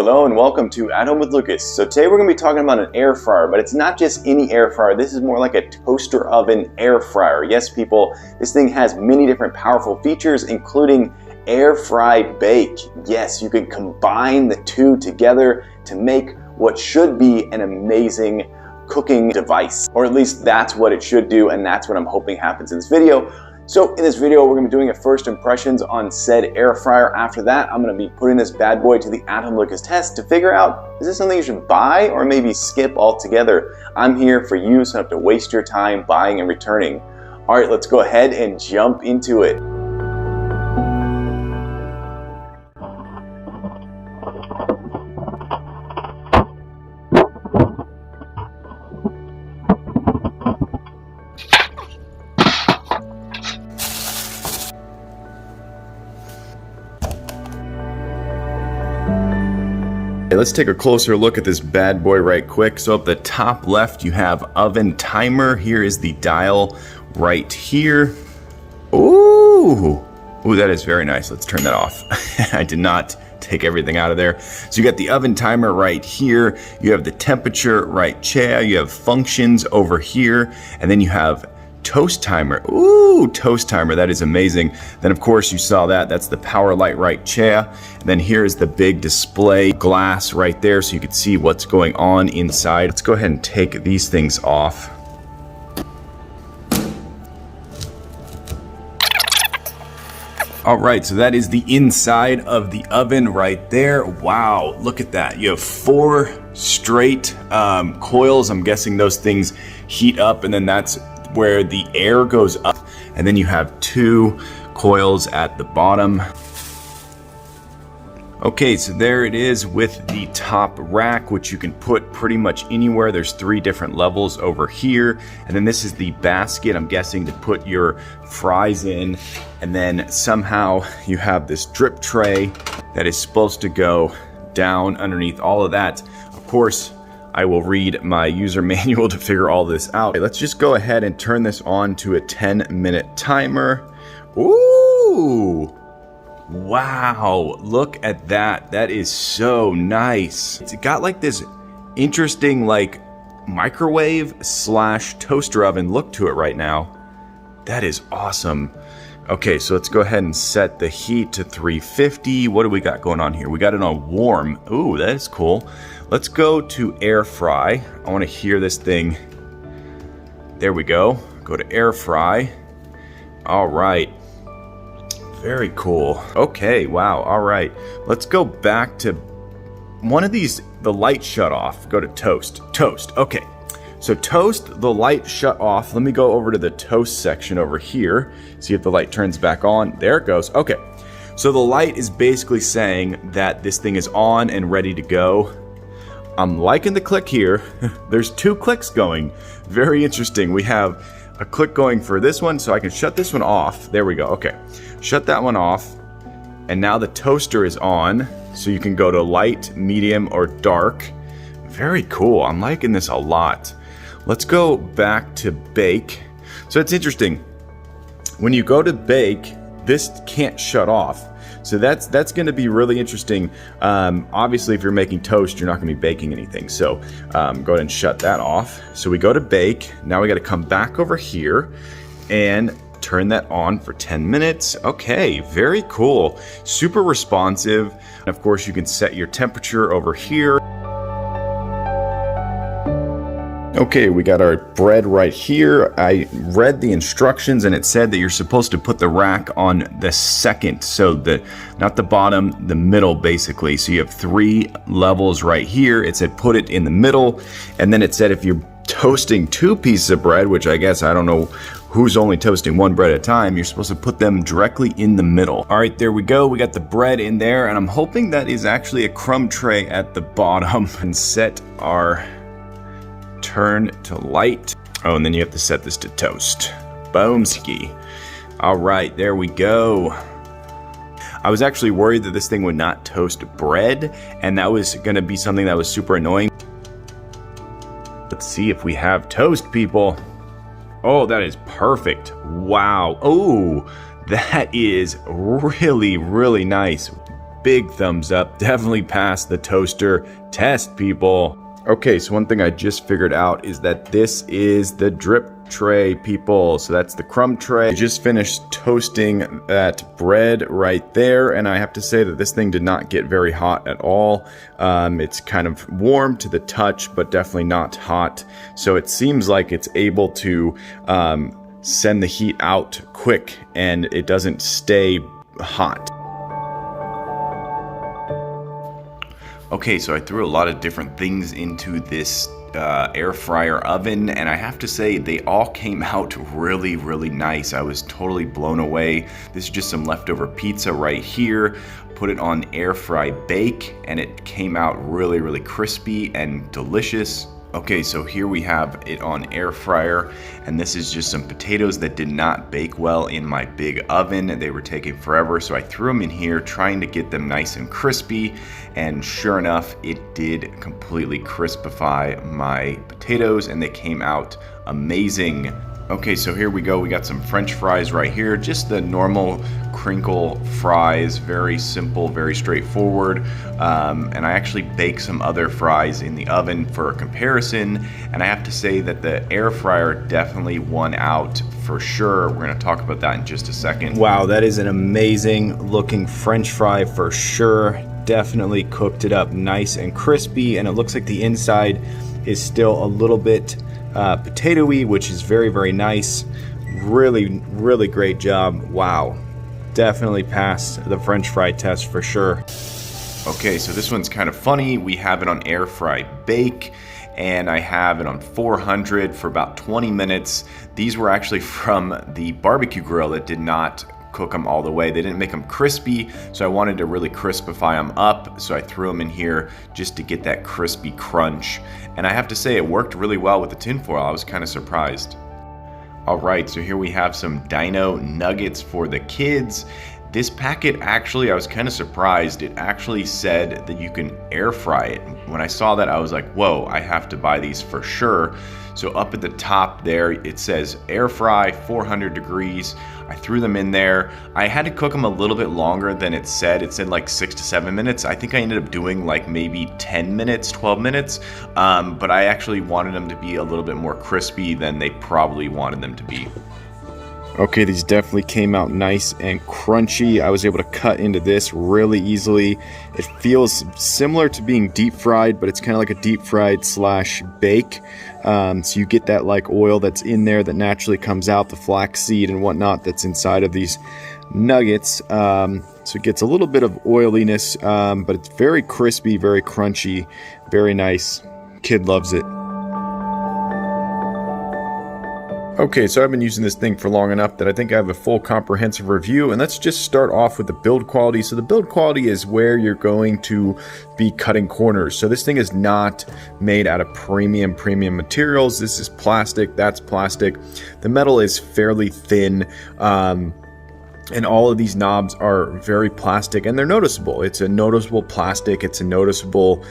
Hello and welcome to At Home with Lucas. So today we're going to be talking about an air fryer, but it's not just any air fryer. This is more like a toaster oven air fryer. Yes, people, this thing has many different powerful features, including air fry bake. Yes, you can combine the two together to make what should be an amazing cooking device, or at least that's what it should do, and that's what I'm hoping happens in this video. So in this video, we're going to be doing a first impressions on said air fryer. After that, I'm going to be putting this bad boy to the At Home Lucas test to figure out, is this something you should buy or maybe skip altogether? I'm here for you, so I don't have to waste your time buying and returning. All right, let's go ahead and jump into it. Let's take a closer look at this bad boy right quick. So up the top left, you have oven timer. Here is the dial right here. Ooh, that is very nice. Let's turn that off. I did not take everything out of there. So you got the oven timer right here. You have the temperature right chair. You have functions over here. And then you have toast timer. Ooh, toast timer. That is amazing. Then, of course, you saw that. That's the power light right chair. And then here's the big display glass right there so you can see what's going on inside. Let's go ahead and take these things off. All right, so that is the inside of the oven right there. Wow, look at that. You have 4 straight coils. I'm guessing those things heat up, and then that's where the air goes up, and then you have 2 coils at the bottom. Okay, so there it is with the top rack, which you can put pretty much anywhere. There's 3 different levels over here, and then this is the basket, I'm guessing, to put your fries in, and then somehow you have this drip tray that is supposed to go down underneath all of that. Of course, I will read my user manual to figure all this out. Okay, let's just go ahead and turn this on to a 10-minute timer. Ooh, wow, look at that. That is so nice. It's got like this interesting like microwave slash toaster oven look to it right now. That is awesome. Okay, so let's go ahead and set the heat to 350. What do we got going on here? We got it on warm. Ooh, that is cool. Let's go to air fry. I want to hear this thing. There we go. Go to air fry. All right. Very cool. Okay, wow. All right. Let's go back to one of these, the light shut off. Go to toast. Toast. Okay. So toast, the light shut off. Let me go over to the toast section over here. See if the light turns back on. There it goes. Okay. So the light is basically saying that this thing is on and ready to go. I'm liking the click here. There's 2 clicks going. Very interesting. We have a click going for this one, so I can shut this one off. There we go. Okay. Shut that one off. And now the toaster is on. So you can go to light, medium, or dark. Very cool. I'm liking this a lot. Let's go back to bake. So it's interesting. When you go to bake, this can't shut off. So that's going to be really interesting. Obviously, if you're making toast, you're not going to be baking anything. So go ahead and shut that off. So we go to bake. Now we got to come back over here and turn that on for 10 minutes. Okay, very cool. Super responsive. And of course, you can set your temperature over here. Okay, we got our bread right here. I read the instructions and it said that you're supposed to put the rack on the second, so not the bottom, the middle basically. So you have 3 levels right here. It said put it in the middle, and then it said if you're toasting 2 pieces of bread, which I guess I don't know who's only toasting 1 bread at a time, you're supposed to put them directly in the middle. All right, there we go. We got the bread in there, and I'm hoping that is actually a crumb tray at the bottom. And set our turn to light. Oh, and then you have to set this to toast. Boomski. All right, there we go. I was actually worried that this thing would not toast bread, and that was going to be something that was super annoying. Let's see if we have toast, people. Oh, that is perfect. Wow. Oh, that is really, really nice. big thumbs up. Definitely passed the toaster test, people. Okay, so one thing I just figured out is that this is the drip tray, people. So that's the crumb tray. I just finished toasting that bread right there, and I have to say that this thing did not get very hot at all. It's kind of warm to the touch, but definitely not hot. So it seems like it's able to send the heat out quick, and it doesn't stay hot. Okay, so I threw a lot of different things into this air fryer oven, and I have to say they all came out really, really nice. I was totally blown away. This is just some leftover pizza right here. Put it on air fry bake, and it came out really, really crispy and delicious. Okay, so here we have it on air fryer, and this is just some potatoes that did not bake well in my big oven. They were taking forever, so I threw them in here trying to get them nice and crispy, and sure enough, it did completely crispify my potatoes, and they came out amazing. Okay, so here we go. We got some French fries right here, just the normal crinkle fries, very simple, very straightforward. And I actually baked some other fries in the oven for a comparison, and I have to say that the air fryer definitely won out for sure. We're going to talk about that in just a second. Wow, that is an amazing looking French fry for sure. Definitely cooked it up nice and crispy, and it looks like the inside is still a little bit potatoey, which is very, very nice. Really, really great job. Wow, definitely passed the French fry test for sure. Okay, so this one's kind of funny. We have it on air fry bake, and I have it on 400 for about 20 minutes. These were actually from the barbecue grill that did not cook them all the way. They didn't make them crispy, so I wanted to really crispify them up, so I threw them in here just to get that crispy crunch. And I have to say, it worked really well with the tinfoil. I was kind of surprised. Alright, so here we have some dino nuggets for the kids. This packet, actually, I was kind of surprised. It actually said that you can air fry it. When I saw that, I was like, whoa, I have to buy these for sure. So up at the top there, it says air fry 400 degrees. I threw them in there. I had to cook them a little bit longer than it said. It said like 6 to 7 minutes. I think I ended up doing like maybe 10 minutes, 12 minutes. But I actually wanted them to be a little bit more crispy than they probably wanted them to be. Okay, these definitely came out nice and crunchy. I was able to cut into this really easily. It feels similar to being deep fried, but it's kind of like a deep fried slash bake. So you get that like oil that's in there that naturally comes out, the flaxseed and whatnot that's inside of these nuggets. So it gets a little bit of oiliness, but it's very crispy, very crunchy, very nice. Kid loves it. Okay, so I've been using this thing for long enough that I think I have a full comprehensive review, and let's just start off with the build quality. So the build quality is where you're going to be cutting corners. So this thing is not made out of premium materials. This is plastic, that's plastic. The metal is fairly thin. And all of these knobs are very plastic, and they're noticeable. It's a noticeable plastic. It's a noticeable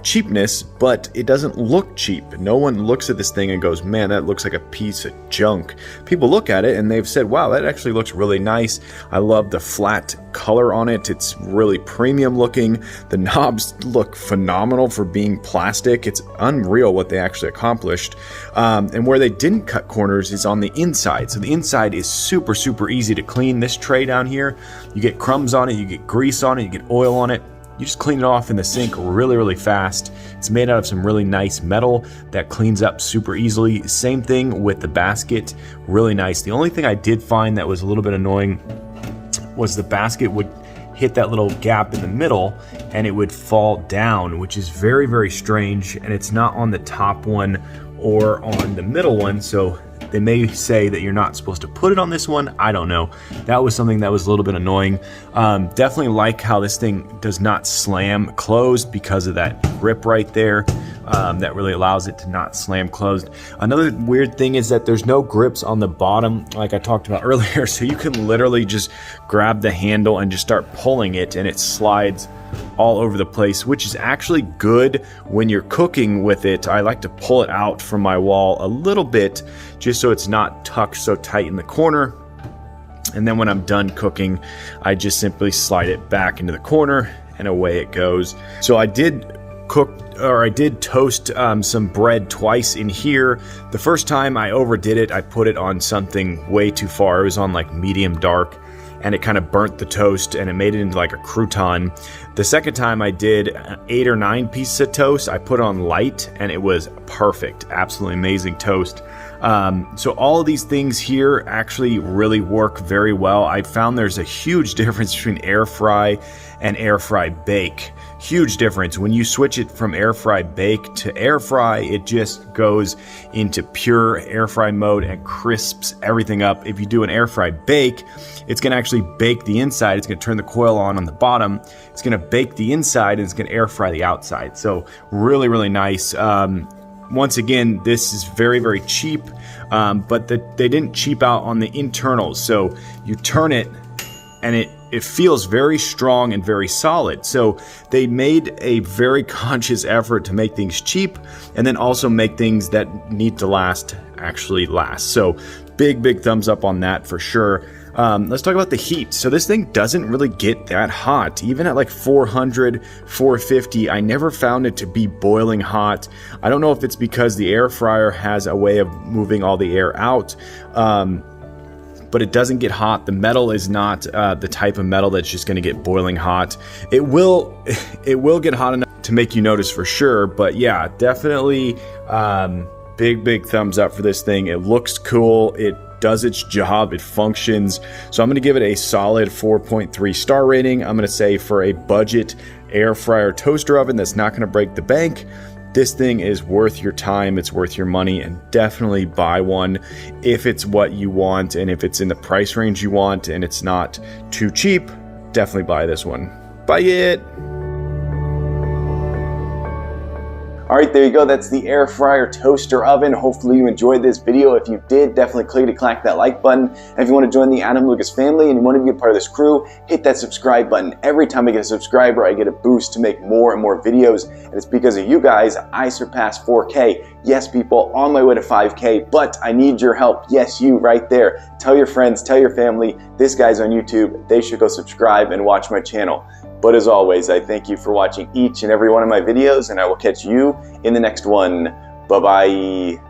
cheapness, but it doesn't look cheap. No one looks at this thing and goes, man, that looks like a piece of junk. People look at it and they've said, wow, that actually looks really nice. I love the flat color on it. It's really premium looking. The knobs look phenomenal for being plastic. It's unreal what they actually accomplished. And where they didn't cut corners is on the inside. So the inside is super, super easy to clean. This tray down here, you get crumbs on it, you get grease on it, you get oil on it. You just clean it off in the sink really, really fast. It's made out of some really nice metal that cleans up super easily. Same thing with the basket, really nice. The only thing I did find that was a little bit annoying was the basket would hit that little gap in the middle and it would fall down, which is very, very strange. And it's not on the top one or on the middle one. So they may say that you're not supposed to put it on this one. I don't know. That was something that was a little bit annoying. Definitely like how this thing does not slam closed because of that grip right there. That really allows it to not slam closed. Another weird thing is that there's no grips on the bottom like I talked about earlier. So you can literally just grab the handle and just start pulling it and it slides all over the place, which is actually good when you're cooking with it. I like to pull it out from my wall a little bit just so it's not tucked so tight in the corner. And then when I'm done cooking, I just simply slide it back into the corner and away it goes. So I did toast some bread twice in here. The first time I overdid it, I put it on something way too far. It was on like medium dark, and it kind of burnt the toast and it made it into like a crouton. The second time I did 8 or 9 pieces of toast, I put on light and it was perfect. Absolutely amazing toast. So all of these things here actually really work very well. I found there's a huge difference between air fry and air fry bake. Huge difference. When you switch it from air fry bake to air fry, it just goes into pure air fry mode and crisps everything up. If you do an air fry bake, it's going to actually bake the inside. It's going to turn the coil on the bottom. It's going to bake the inside and it's going to air fry the outside. So really, really nice. Once again, this is very, very cheap, but they didn't cheap out on the internals. So you turn it and it feels very strong and very solid. So they made a very conscious effort to make things cheap and then also make things that need to last actually last. So big thumbs up on that for sure. Let's talk about the heat. So this thing doesn't really get that hot. Even at like 400, 450, I never found it to be boiling hot. I don't know if it's because the air fryer has a way of moving all the air out, but it doesn't get hot. The metal is not the type of metal that's just going to get boiling hot. It will get hot enough to make you notice for sure, but yeah, definitely big thumbs up for this thing. It looks cool. It does its job. It functions. So I'm going to give it a solid 4.3 star rating. I'm going to say for a budget air fryer toaster oven that's not going to break the bank, this thing is worth your time. It's worth your money, and definitely buy one if it's what you want and if it's in the price range you want and it's not too cheap. Definitely buy this one. Buy it. All right, there you go. That's the air fryer toaster oven. Hopefully you enjoyed this video. If you did, definitely click that like button. And if you want to join the Adam Lucas family and you want to be a part of this crew, hit that subscribe button. Every time I get a subscriber, I get a boost to make more and more videos. And it's because of you guys, I surpassed 4K. Yes, people, on my way to 5K, but I need your help. Yes, you right there. Tell your friends, tell your family, this guy's on YouTube. They should go subscribe and watch my channel. But as always, I thank you for watching each and every one of my videos, and I will catch you in the next one. Bye-bye.